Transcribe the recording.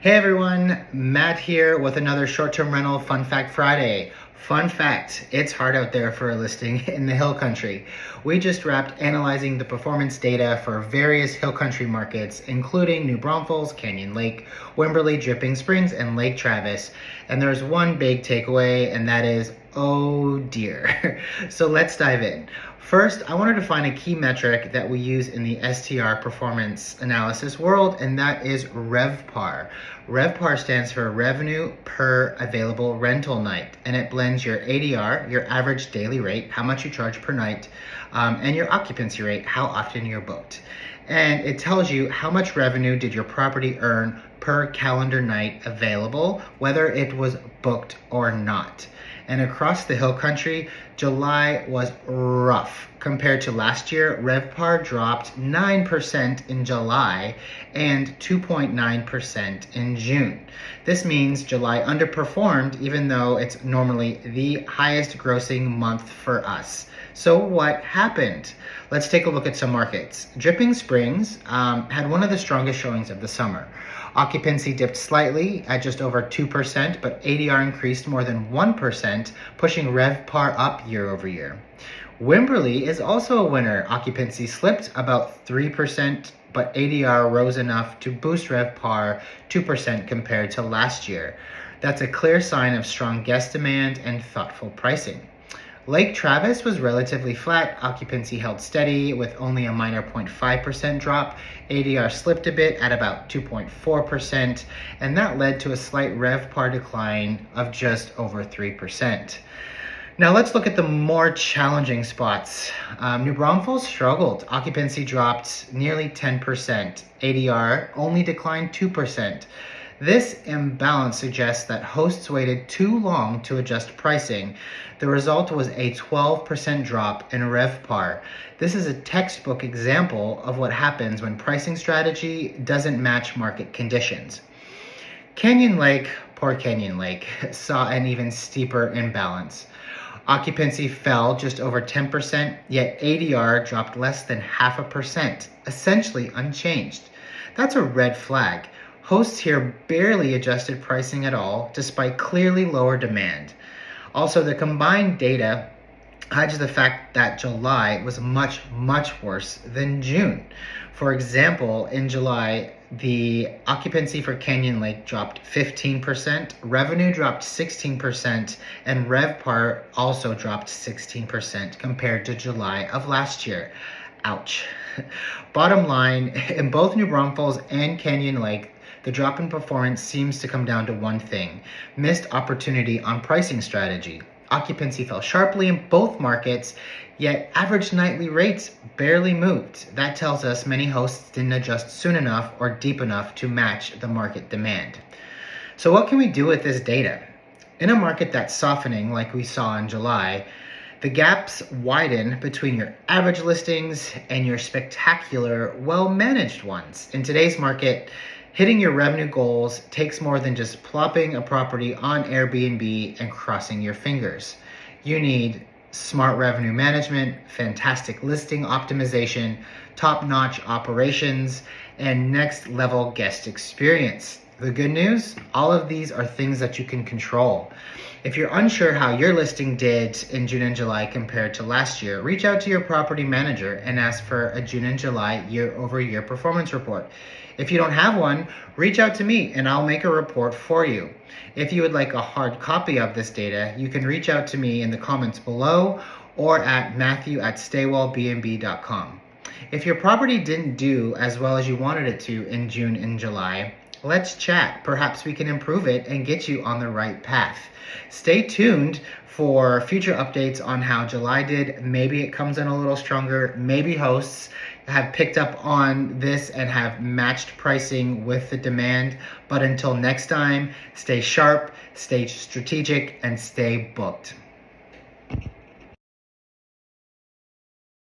Hey everyone, Matt here with another short-term rental Fun Fact Friday. Fun fact, it's hard out there for a listing in the Hill Country. We just wrapped analyzing the performance data for various Hill Country markets, including New Braunfels, Canyon Lake, Wimberley, Dripping Springs, and Lake Travis. And there's one big takeaway, and that is, oh dear. So let's dive in. First, I wanted to find a key metric that we use in the STR performance analysis world, and that is RevPAR. RevPAR stands for Revenue Per Available Rental Night, and it blends your ADR, your average daily rate, how much you charge per night, and your occupancy rate, how often you're booked. And it tells you how much revenue did your property earn per calendar night available, whether it was booked or not. And across the Hill Country, July was rough. Compared to last year, RevPAR dropped 9% in July and 2.9% in June. This means July underperformed, even though it's normally the highest grossing month for us. So what happened? Let's take a look at some markets. Dripping Springs had one of the strongest showings of the summer. Occupancy dipped slightly at just over 2%, but ADR increased more than 1%, pushing RevPAR up year over year. Wimberley is also a winner. Occupancy slipped about 3%, but ADR rose enough to boost RevPAR 2% compared to last year. That's a clear sign of strong guest demand and thoughtful pricing. Lake Travis was relatively flat. Occupancy held steady with only a minor 0.5% drop. ADR slipped a bit at about 2.4%, and that led to a slight RevPAR decline of just over 3%. Now let's look at the more challenging spots. New Braunfels struggled. Occupancy dropped nearly 10%. ADR only declined 2%. This imbalance suggests that hosts waited too long to adjust pricing. The result was a 12% drop in RevPAR. This is a textbook example of what happens when pricing strategy doesn't match market conditions. Canyon Lake, poor Canyon Lake, saw an even steeper imbalance. Occupancy fell just over 10%, yet ADR dropped less than 0.5%, essentially unchanged. That's a red flag. Hosts here barely adjusted pricing at all, despite clearly lower demand. Also, the combined data hides the fact that July was much, much worse than June. For example, in July, the occupancy for Canyon Lake dropped 15%, revenue dropped 16%, and RevPAR also dropped 16% compared to July of last year. Ouch. Bottom line, in both New Braunfels and Canyon Lake, the drop in performance seems to come down to one thing: missed opportunity on pricing strategy. Occupancy fell sharply in both markets, yet average nightly rates barely moved. That tells us many hosts didn't adjust soon enough or deep enough to match the market demand. So what can we do with this data? In a market that's softening like we saw in July, the gaps widen between your average listings and your spectacular, well-managed ones. In today's market, hitting your revenue goals takes more than just plopping a property on Airbnb and crossing your fingers. You need smart revenue management, fantastic listing optimization, top-notch operations, and next-level guest experience. The good news, all of these are things that you can control. If you're unsure how your listing did in June and July compared to last year, reach out to your property manager and ask for a June and July year-over-year performance report. If you don't have one, reach out to me and I'll make a report for you. If you would like a hard copy of this data, you can reach out to me in the comments below or at Matthew@Staywellbnb.com. If your property didn't do as well as you wanted it to in June and July, let's chat. Perhaps we can improve it and get you on the right path. Stay tuned for future updates on how July did. Maybe it comes in a little stronger. Maybe hosts have picked up on this and have matched pricing with the demand. But until next time, stay sharp, stay strategic, and stay booked.